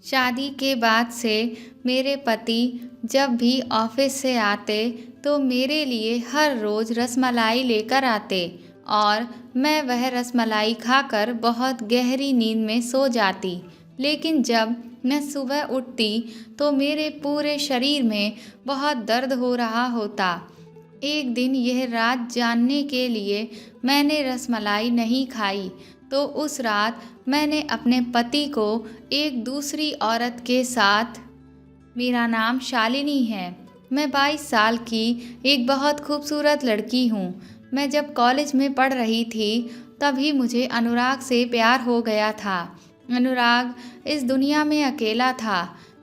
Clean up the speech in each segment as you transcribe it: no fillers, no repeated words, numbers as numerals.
शादी के बाद से मेरे पति जब भी ऑफिस से आते तो मेरे लिए हर रोज़ रसमलाई लेकर आते और मैं वह रसमलाई खाकर बहुत गहरी नींद में सो जाती। लेकिन जब मैं सुबह उठती तो मेरे पूरे शरीर में बहुत दर्द हो रहा होता। एक दिन यह राज जानने के लिए मैंने रसमलाई नहीं खाई तो उस रात मैंने अपने पति को एक दूसरी औरत के साथ, मेरा नाम शालिनी है। मैं 22 साल की एक बहुत खूबसूरत लड़की हूँ। मैं जब कॉलेज में पढ़ रही थी तभी मुझे अनुराग से प्यार हो गया था। अनुराग इस दुनिया में अकेला था।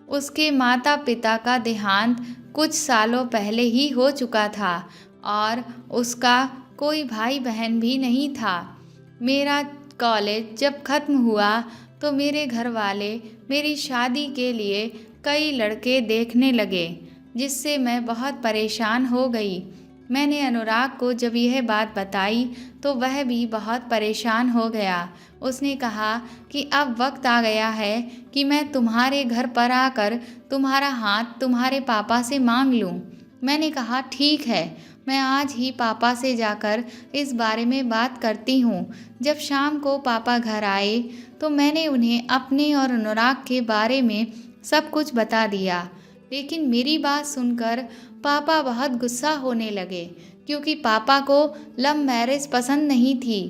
उसके माता पिता का देहांत कुछ सालों पहले ही हो चुका था और उसका कोई भाई बहन भी नहीं था। मेरा कॉलेज जब ख़त्म हुआ तो मेरे घर वाले मेरी शादी के लिए कई लड़के देखने लगे, जिससे मैं बहुत परेशान हो गई। मैंने अनुराग को जब यह बात बताई तो वह भी बहुत परेशान हो गया। उसने कहा कि अब वक्त आ गया है कि मैं तुम्हारे घर पर आकर तुम्हारा हाथ तुम्हारे पापा से मांग लूं। मैंने कहा ठीक है, मैं आज ही पापा से जाकर इस बारे में बात करती हूँ। जब शाम को पापा घर आए तो मैंने उन्हें अपने और अनुराग के बारे में सब कुछ बता दिया। लेकिन मेरी बात सुनकर पापा बहुत गुस्सा होने लगे, क्योंकि पापा को लव मैरिज पसंद नहीं थी।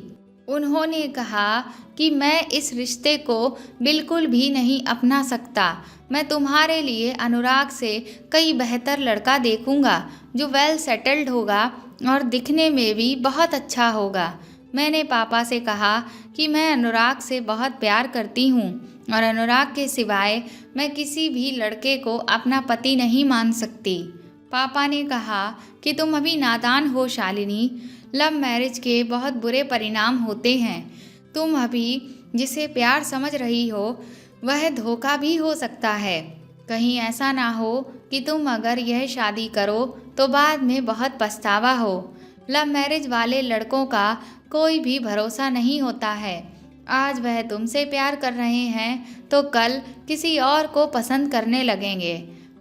उन्होंने कहा कि मैं इस रिश्ते को बिल्कुल भी नहीं अपना सकता। मैं तुम्हारे लिए अनुराग से कई बेहतर लड़का देखूंगा जो वेल सेटल्ड होगा और दिखने में भी बहुत अच्छा होगा। मैंने पापा से कहा कि मैं अनुराग से बहुत प्यार करती हूँ और अनुराग के सिवाय मैं किसी भी लड़के को अपना पति नहीं मान सकती। पापा ने कहा कि तुम अभी नादान हो शालिनी, लव मैरिज के बहुत बुरे परिणाम होते हैं। तुम अभी जिसे प्यार समझ रही हो वह धोखा भी हो सकता है। कहीं ऐसा ना हो कि तुम अगर यह शादी करो तो बाद में बहुत पछतावा हो। लव मैरिज वाले लड़कों का कोई भी भरोसा नहीं होता है। आज वह तुमसे प्यार कर रहे हैं तो कल किसी और को पसंद करने लगेंगे।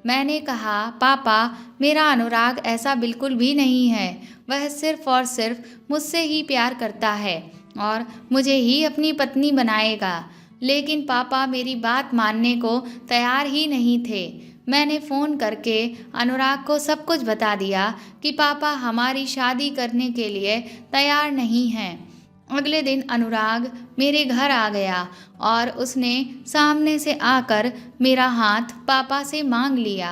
मैंने कहा पापा, मेरा अनुराग ऐसा बिल्कुल भी नहीं है। वह सिर्फ और सिर्फ मुझसे ही प्यार करता है और मुझे ही अपनी पत्नी बनाएगा। लेकिन पापा मेरी बात मानने को तैयार ही नहीं थे। मैंने फ़ोन करके अनुराग को सब कुछ बता दिया कि पापा हमारी शादी करने के लिए तैयार नहीं हैं। अगले दिन अनुराग मेरे घर आ गया और उसने सामने से आकर मेरा हाथ पापा से मांग लिया।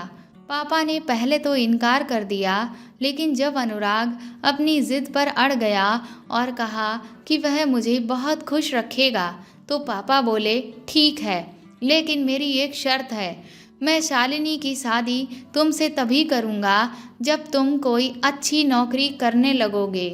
पापा ने पहले तो इनकार कर दिया, लेकिन जब अनुराग अपनी ज़िद पर अड़ गया और कहा कि वह मुझे बहुत खुश रखेगा तो पापा बोले ठीक है, लेकिन मेरी एक शर्त है। मैं शालिनी की शादी तुमसे तभी करूँगा जब तुम कोई अच्छी नौकरी करने लगोगे।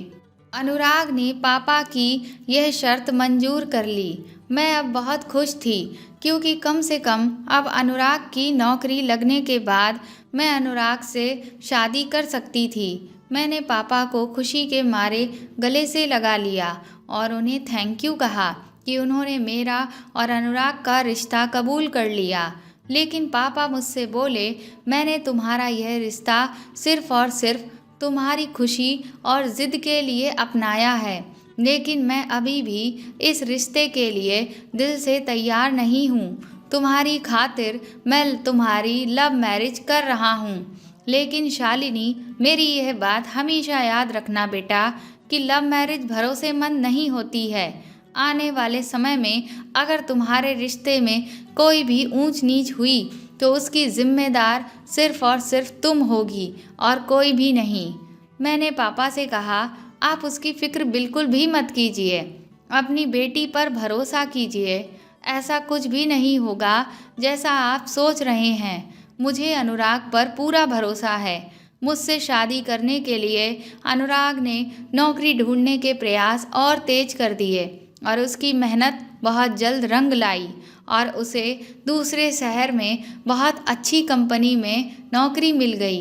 अनुराग ने पापा की यह शर्त मंजूर कर ली। मैं अब बहुत खुश थी, क्योंकि कम से कम अब अनुराग की नौकरी लगने के बाद मैं अनुराग से शादी कर सकती थी। मैंने पापा को खुशी के मारे गले से लगा लिया और उन्हें थैंक यू कहा कि उन्होंने मेरा और अनुराग का रिश्ता कबूल कर लिया। लेकिन पापा मुझसे बोले, मैंने तुम्हारा यह रिश्ता सिर्फ़ और सिर्फ तुम्हारी खुशी और ज़िद के लिए अपनाया है, लेकिन मैं अभी भी इस रिश्ते के लिए दिल से तैयार नहीं हूँ। तुम्हारी खातिर मैं तुम्हारी लव मैरिज कर रहा हूँ। लेकिन शालिनी, मेरी यह बात हमेशा याद रखना बेटा कि लव मैरिज भरोसेमंद नहीं होती है। आने वाले समय में अगर तुम्हारे रिश्ते में कोई भी ऊंच नीच हुई तो उसकी जिम्मेदार सिर्फ और सिर्फ तुम होगी और कोई भी नहीं। मैंने पापा से कहा, आप उसकी फ़िक्र बिल्कुल भी मत कीजिए, अपनी बेटी पर भरोसा कीजिए। ऐसा कुछ भी नहीं होगा जैसा आप सोच रहे हैं। मुझे अनुराग पर पूरा भरोसा है। मुझसे शादी करने के लिए अनुराग ने नौकरी ढूंढने के प्रयास और तेज कर दिए और उसकी मेहनत बहुत जल्द रंग लाई और उसे दूसरे शहर में बहुत अच्छी कंपनी में नौकरी मिल गई।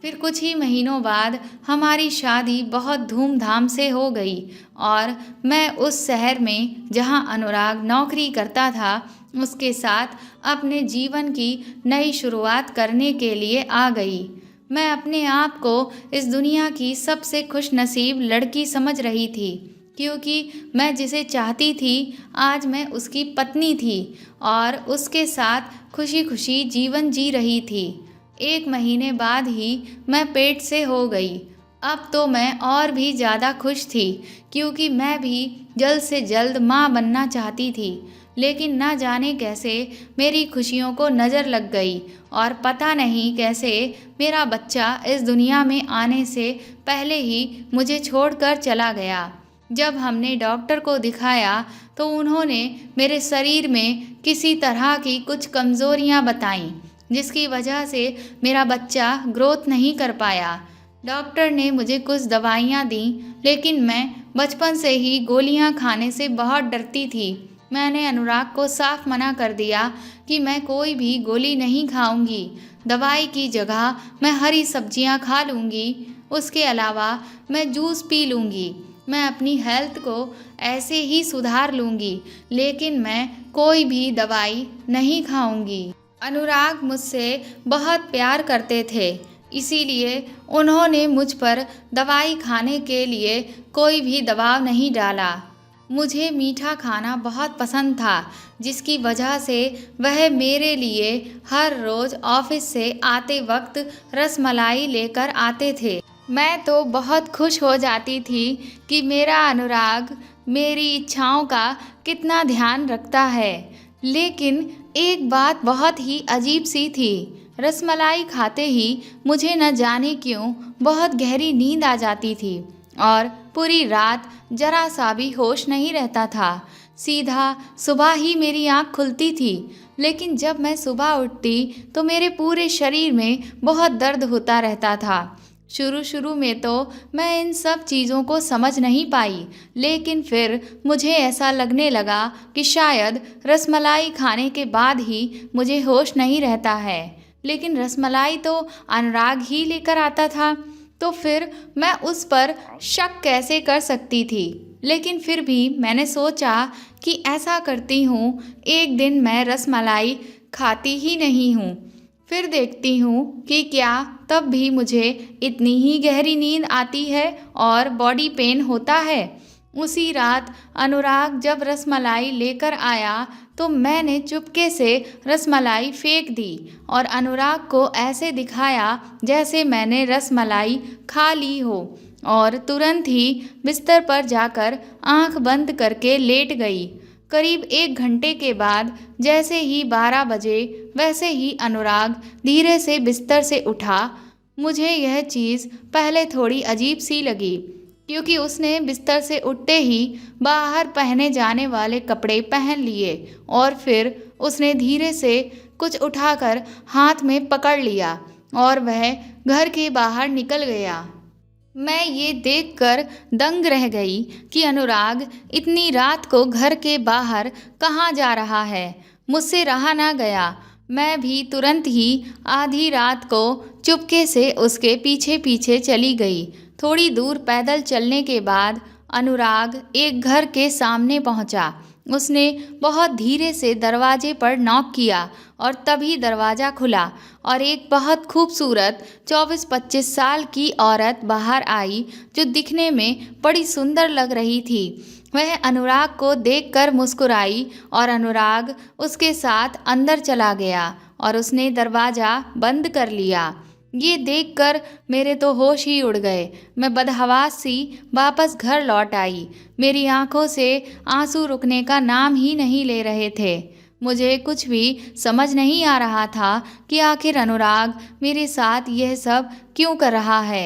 फिर कुछ ही महीनों बाद हमारी शादी बहुत धूमधाम से हो गई और मैं उस शहर में जहां अनुराग नौकरी करता था उसके साथ अपने जीवन की नई शुरुआत करने के लिए आ गई। मैं अपने आप को इस दुनिया की सबसे खुशनसीब लड़की समझ रही थी क्योंकि मैं जिसे चाहती थी आज मैं उसकी पत्नी थी और उसके साथ खुशी खुशी जीवन जी रही थी। 1 महीने बाद ही मैं पेट से हो गई। अब तो मैं और भी ज़्यादा खुश थी क्योंकि मैं भी जल्द से जल्द माँ बनना चाहती थी। लेकिन ना जाने कैसे मेरी खुशियों को नज़र लग गई और पता नहीं कैसे मेरा बच्चा इस दुनिया में आने से पहले ही मुझे छोड़कर चला गया। जब हमने डॉक्टर को दिखाया तो उन्होंने मेरे शरीर में किसी तरह की कुछ कमज़ोरियां बताईं जिसकी वजह से मेरा बच्चा ग्रोथ नहीं कर पाया। डॉक्टर ने मुझे कुछ दवाइयाँ दी लेकिन मैं बचपन से ही गोलियाँ खाने से बहुत डरती थी। मैंने अनुराग को साफ मना कर दिया कि मैं कोई भी गोली नहीं खाऊंगी। दवाई की जगह मैं हरी सब्जियाँ खा लूँगी। उसके अलावा मैं जूस पी लूँगी। मैं अपनी हेल्थ को ऐसे ही सुधार लूँगी लेकिन मैं कोई भी दवाई नहीं खाऊंगी। अनुराग मुझसे बहुत प्यार करते थे इसीलिए उन्होंने मुझ पर दवाई खाने के लिए कोई भी दबाव नहीं डाला। मुझे मीठा खाना बहुत पसंद था जिसकी वजह से वह मेरे लिए हर रोज़ ऑफिस से आते वक्त रसमलाई लेकर आते थे। मैं तो बहुत खुश हो जाती थी कि मेरा अनुराग मेरी इच्छाओं का कितना ध्यान रखता है। लेकिन एक बात बहुत ही अजीब सी थी। रसमलाई खाते ही मुझे न जाने क्यों बहुत गहरी नींद आ जाती थी और पूरी रात जरा सा भी होश नहीं रहता था। सीधा सुबह ही मेरी आँख खुलती थी लेकिन जब मैं सुबह उठती तो मेरे पूरे शरीर में बहुत दर्द होता रहता था। शुरू में तो मैं इन सब चीज़ों को समझ नहीं पाई लेकिन फिर मुझे ऐसा लगने लगा कि शायद रसमलाई खाने के बाद ही मुझे होश नहीं रहता है। लेकिन रसमलाई तो अनुराग ही लेकर आता था तो फिर मैं उस पर शक कैसे कर सकती थी। लेकिन फिर भी मैंने सोचा कि ऐसा करती हूँ, एक दिन मैं रसमलाई खाती ही नहीं हूँ, फिर देखती हूँ कि क्या तब भी मुझे इतनी ही गहरी नींद आती है और बॉडी पेन होता है। उसी रात अनुराग जब रसमलाई लेकर आया तो मैंने चुपके से रसमलाई फेंक दी और अनुराग को ऐसे दिखाया जैसे मैंने रसमलाई खा ली हो और तुरंत ही बिस्तर पर जाकर आंख बंद करके लेट गई। करीब 1 घंटे के बाद जैसे ही 12 बजे वैसे ही अनुराग धीरे से बिस्तर से उठा। मुझे यह चीज़ पहले थोड़ी अजीब सी लगी क्योंकि उसने बिस्तर से उठते ही बाहर पहने जाने वाले कपड़े पहन लिए और फिर उसने धीरे से कुछ उठाकर हाथ में पकड़ लिया और वह घर के बाहर निकल गया। मैं ये देखकर दंग रह गई कि अनुराग इतनी रात को घर के बाहर कहाँ जा रहा है। मुझसे रहा ना गया। मैं भी तुरंत ही आधी रात को चुपके से उसके पीछे पीछे चली गई। थोड़ी दूर पैदल चलने के बाद अनुराग एक घर के सामने पहुंचा। उसने बहुत धीरे से दरवाजे पर नॉक किया और तभी दरवाज़ा खुला और एक बहुत खूबसूरत 24-25 साल की औरत बाहर आई जो दिखने में बड़ी सुंदर लग रही थी। वह अनुराग को देखकर मुस्कुराई और अनुराग उसके साथ अंदर चला गया और उसने दरवाज़ा बंद कर लिया। ये देखकर मेरे तो होश ही उड़ गए। मैं बदहवास सी वापस घर लौट आई। मेरी आंखों से आंसू रुकने का नाम ही नहीं ले रहे थे। मुझे कुछ भी समझ नहीं आ रहा था कि आखिर अनुराग मेरे साथ यह सब क्यों कर रहा है।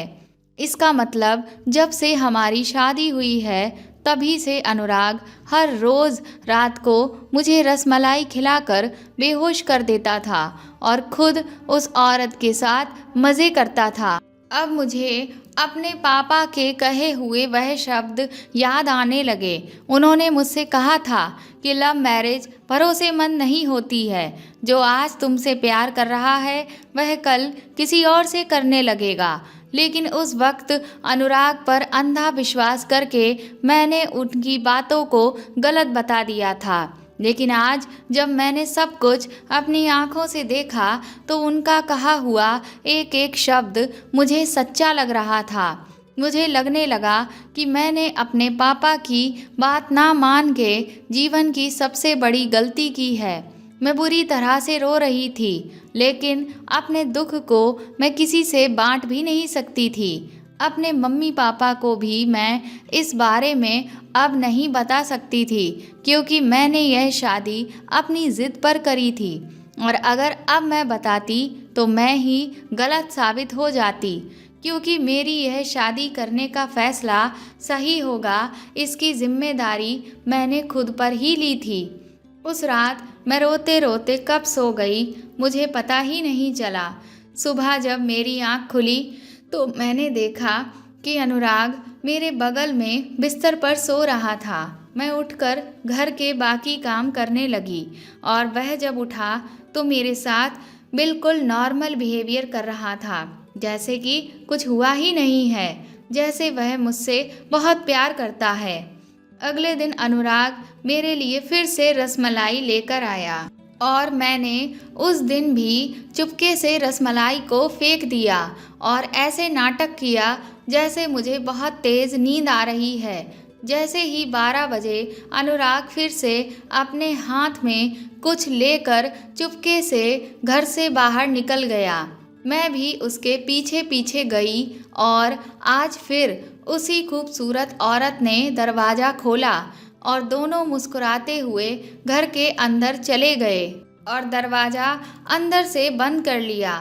इसका मतलब जब से हमारी शादी हुई है तभी से अनुराग हर रोज़ रात को मुझे रसमलाई खिलाकर बेहोश कर देता था और खुद उस औरत के साथ मज़े करता था। अब मुझे अपने पापा के कहे हुए वह शब्द याद आने लगे। उन्होंने मुझसे कहा था कि लव मैरिज भरोसेमंद नहीं होती है। जो आज तुमसे प्यार कर रहा है वह कल किसी और से करने लगेगा। लेकिन उस वक्त अनुराग पर अंधा विश्वास करके मैंने उनकी बातों को गलत बता दिया था। लेकिन आज जब मैंने सब कुछ अपनी आंखों से देखा तो उनका कहा हुआ एक एक शब्द मुझे सच्चा लग रहा था। मुझे लगने लगा कि मैंने अपने पापा की बात ना मान के जीवन की सबसे बड़ी गलती की है। मैं बुरी तरह से रो रही थी, लेकिन अपने दुख को मैं किसी से बांट भी नहीं सकती थी। अपने मम्मी पापा को भी मैं इस बारे में अब नहीं बता सकती थी, क्योंकि मैंने यह शादी अपनी ज़िद पर करी थी और अगर अब मैं बताती तो मैं ही गलत साबित हो जाती, क्योंकि मेरी यह शादी करने का फ़ैसला सही होगा इसकी जिम्मेदारी मैंने खुद पर ही ली थी। उस रात मैं रोते रोते कब सो गई मुझे पता ही नहीं चला। सुबह जब मेरी आँख खुली तो मैंने देखा कि अनुराग मेरे बगल में बिस्तर पर सो रहा था। मैं उठकर घर के बाकी काम करने लगी और वह जब उठा तो मेरे साथ बिल्कुल नॉर्मल बिहेवियर कर रहा था, जैसे कि कुछ हुआ ही नहीं है, जैसे वह मुझसे बहुत प्यार करता है। अगले दिन अनुराग मेरे लिए फिर से रसमलाई लेकर आया और मैंने उस दिन भी चुपके से रसमलाई को फेंक दिया और ऐसे नाटक किया जैसे मुझे बहुत तेज़ नींद आ रही है। जैसे ही 12 बजे अनुराग फिर से अपने हाथ में कुछ लेकर चुपके से घर से बाहर निकल गया। मैं भी उसके पीछे पीछे गई और आज फिर उसी खूबसूरत औरत ने दरवाज़ा खोला और दोनों मुस्कुराते हुए घर के अंदर चले गए और दरवाज़ा अंदर से बंद कर लिया।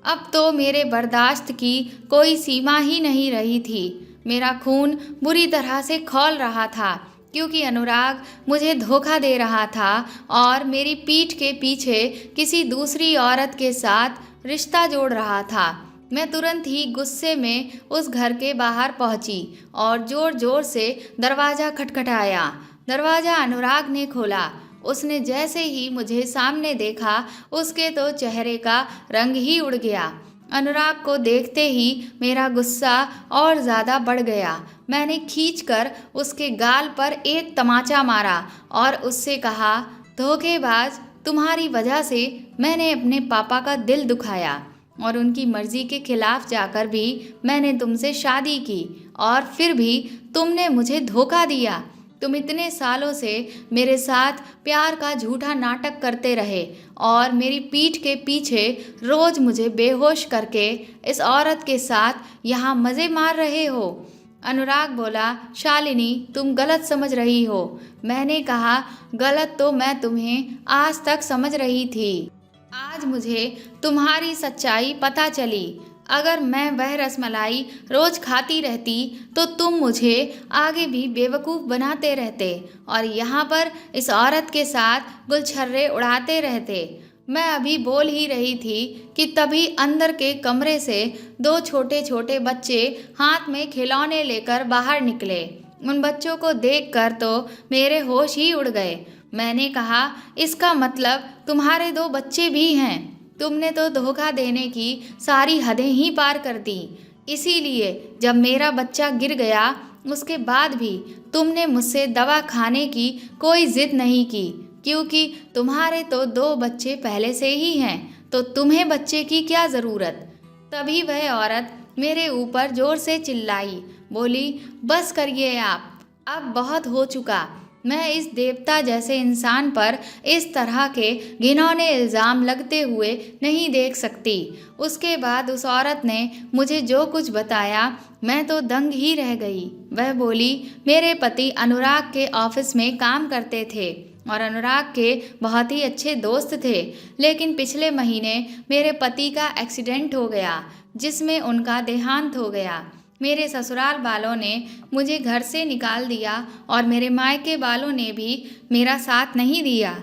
अब तो मेरे बर्दाश्त की कोई सीमा ही नहीं रही थी। मेरा खून बुरी तरह से खौल रहा था, क्योंकि अनुराग मुझे धोखा दे रहा था और मेरी पीठ के पीछे किसी दूसरी औरत के साथ रिश्ता जोड़ रहा था। मैं तुरंत ही गुस्से में उस घर के बाहर पहुंची और ज़ोर ज़ोर से दरवाज़ा खटखटाया। दरवाज़ा अनुराग ने खोला। उसने जैसे ही मुझे सामने देखा उसके तो चेहरे का रंग ही उड़ गया। अनुराग को देखते ही मेरा गुस्सा और ज़्यादा बढ़ गया। मैंने खींचकर उसके गाल पर एक तमाचा मारा और उससे कहा, धोखेबाज, तुम्हारी वजह से मैंने अपने पापा का दिल दुखाया और उनकी मर्जी के खिलाफ जाकर भी मैंने तुमसे शादी की और फिर भी तुमने मुझे धोखा दिया। तुम इतने सालों से मेरे साथ प्यार का झूठा नाटक करते रहे और मेरी पीठ के पीछे रोज मुझे बेहोश करके इस औरत के साथ यहाँ मज़े मार रहे हो। अनुराग बोला, शालिनी, तुम गलत समझ रही हो। मैंने कहा, गलत तो मैं तुम्हें आज तक समझ रही थी। आज मुझे तुम्हारी सच्चाई पता चली। अगर मैं वह रसमलाई रोज खाती रहती तो तुम मुझे आगे भी बेवकूफ़ बनाते रहते और यहाँ पर इस औरत के साथ गुलछर्रे उड़ाते रहते। मैं अभी बोल ही रही थी कि तभी अंदर के कमरे से 2 छोटे छोटे बच्चे हाथ में खिलौने लेकर बाहर निकले। उन बच्चों को देखकर तो मेरे होश ही उड़ गए। मैंने कहा, इसका मतलब तुम्हारे 2 बच्चे भी हैं। तुमने तो धोखा देने की सारी हदें ही पार कर दी। इसीलिए जब मेरा बच्चा गिर गया उसके बाद भी तुमने मुझसे दवा खाने की कोई ज़िद नहीं की, क्योंकि तुम्हारे तो 2 बच्चे पहले से ही हैं, तो तुम्हें बच्चे की क्या ज़रूरत। तभी वह औरत मेरे ऊपर ज़ोर से चिल्लाई, बोली, बस करिए आप, अब बहुत हो चुका। मैं इस देवता जैसे इंसान पर इस तरह के घिनौने इल्ज़ाम लगते हुए नहीं देख सकती। उसके बाद उस औरत ने मुझे जो कुछ बताया मैं तो दंग ही रह गई। वह बोली, मेरे पति अनुराग के ऑफिस में काम करते थे और अनुराग के बहुत ही अच्छे दोस्त थे, लेकिन पिछले महीने मेरे पति का एक्सीडेंट हो गया जिसमें उनका देहांत हो गया। मेरे ससुराल वालों ने मुझे घर से निकाल दिया और मेरे मायके वालों ने भी मेरा साथ नहीं दिया।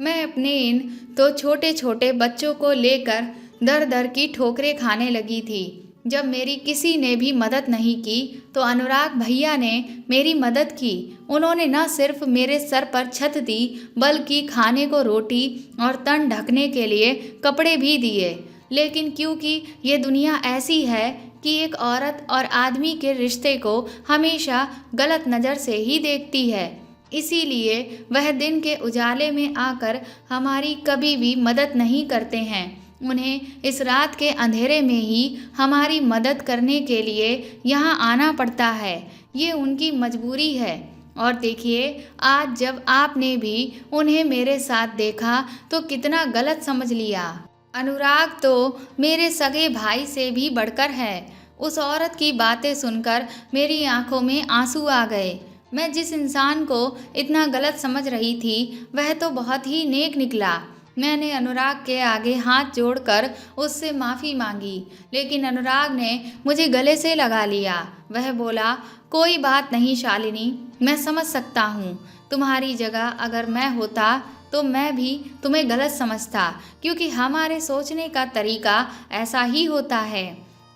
मैं अपने इन तो छोटे छोटे बच्चों को लेकर दर दर की ठोकरें खाने लगी थी। जब मेरी किसी ने भी मदद नहीं की तो अनुराग भैया ने मेरी मदद की। उन्होंने न सिर्फ मेरे सर पर छत दी बल्कि खाने को रोटी और तन ढकने के लिए कपड़े भी दिए। लेकिन क्योंकि ये दुनिया ऐसी है कि एक औरत और आदमी के रिश्ते को हमेशा गलत नज़र से ही देखती है, इसीलिए वह दिन के उजाले में आकर हमारी कभी भी मदद नहीं करते हैं। उन्हें इस रात के अंधेरे में ही हमारी मदद करने के लिए यहाँ आना पड़ता है। ये उनकी मजबूरी है। और देखिए, आज जब आपने भी उन्हें मेरे साथ देखा तो कितना गलत समझ लिया। अनुराग तो मेरे सगे भाई से भी बढ़कर है। उस औरत की बातें सुनकर मेरी आंखों में आंसू आ गए। मैं जिस इंसान को इतना गलत समझ रही थी वह तो बहुत ही नेक निकला। मैंने अनुराग के आगे हाथ जोड़कर उससे माफ़ी मांगी, लेकिन अनुराग ने मुझे गले से लगा लिया। वह बोला, कोई बात नहीं शालिनी, मैं समझ सकता हूँ। तुम्हारी जगह अगर मैं होता तो मैं भी तुम्हें गलत समझता, क्योंकि हमारे सोचने का तरीका ऐसा ही होता है।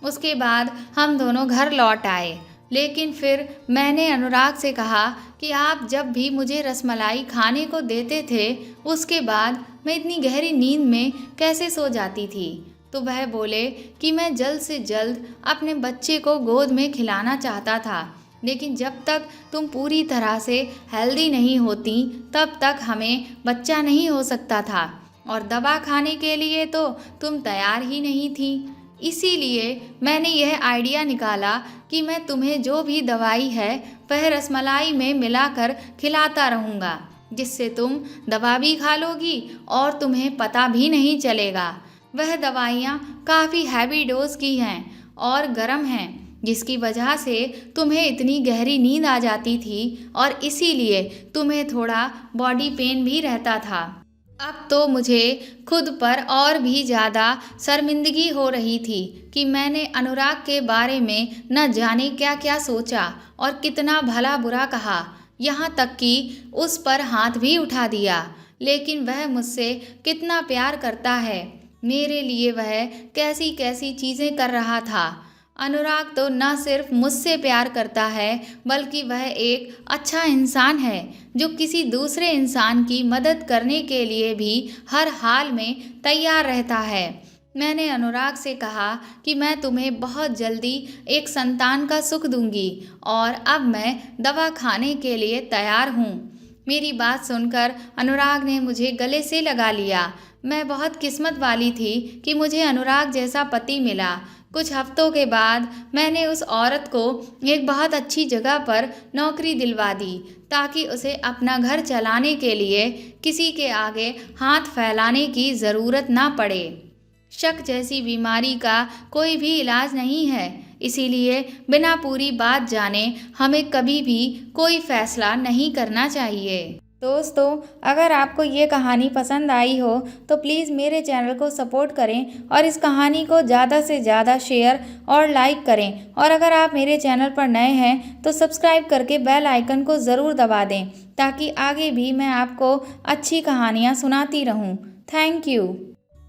उसके बाद हम दोनों घर लौट आए, लेकिन फिर मैंने अनुराग से कहा कि आप जब भी मुझे रसमलाई खाने को देते थे उसके बाद मैं इतनी गहरी नींद में कैसे सो जाती थी। तो वह बोले कि मैं जल्द से जल्द अपने बच्चे को गोद में खिलाना चाहता था, लेकिन जब तक तुम पूरी तरह से हेल्दी नहीं होती तब तक हमें बच्चा नहीं हो सकता था, और दवा खाने के लिए तो तुम तैयार ही नहीं थी। इसीलिए मैंने यह आइडिया निकाला कि मैं तुम्हें जो भी दवाई है वह रसमलाई में मिलाकर खिलाता रहूँगा, जिससे तुम दवा भी खा लोगी और तुम्हें पता भी नहीं चलेगा। वह दवाइयाँ काफ़ी हैवी डोज की हैं और गर्म हैं, जिसकी वजह से तुम्हें इतनी गहरी नींद आ जाती थी और इसीलिए तुम्हें थोड़ा बॉडी पेन भी रहता था। अब तो मुझे खुद पर और भी ज़्यादा शर्मिंदगी हो रही थी कि मैंने अनुराग के बारे में न जाने क्या क्या सोचा और कितना भला बुरा कहा, यहाँ तक कि उस पर हाथ भी उठा दिया। लेकिन वह मुझसे कितना प्यार करता है, मेरे लिए वह कैसी कैसी चीज़ें कर रहा था। अनुराग तो न सिर्फ मुझसे प्यार करता है बल्कि वह एक अच्छा इंसान है जो किसी दूसरे इंसान की मदद करने के लिए भी हर हाल में तैयार रहता है। मैंने अनुराग से कहा कि मैं तुम्हें बहुत जल्दी एक संतान का सुख दूंगी और अब मैं दवा खाने के लिए तैयार हूँ। मेरी बात सुनकर अनुराग ने मुझे गले से लगा लिया। मैं बहुत किस्मत वाली थी कि मुझे अनुराग जैसा पति मिला। कुछ हफ्तों के बाद मैंने उस औरत को एक बहुत अच्छी जगह पर नौकरी दिलवा दी ताकि उसे अपना घर चलाने के लिए किसी के आगे हाथ फैलाने की ज़रूरत ना पड़े। शक जैसी बीमारी का कोई भी इलाज नहीं है, इसीलिए बिना पूरी बात जाने हमें कभी भी कोई फैसला नहीं करना चाहिए। दोस्तों, अगर आपको ये कहानी पसंद आई हो तो प्लीज़ मेरे चैनल को सपोर्ट करें और इस कहानी को ज़्यादा से ज़्यादा शेयर और लाइक करें। और अगर आप मेरे चैनल पर नए हैं तो सब्सक्राइब करके बेल आइकन को ज़रूर दबा दें ताकि आगे भी मैं आपको अच्छी कहानियाँ सुनाती रहूँ। Thank you.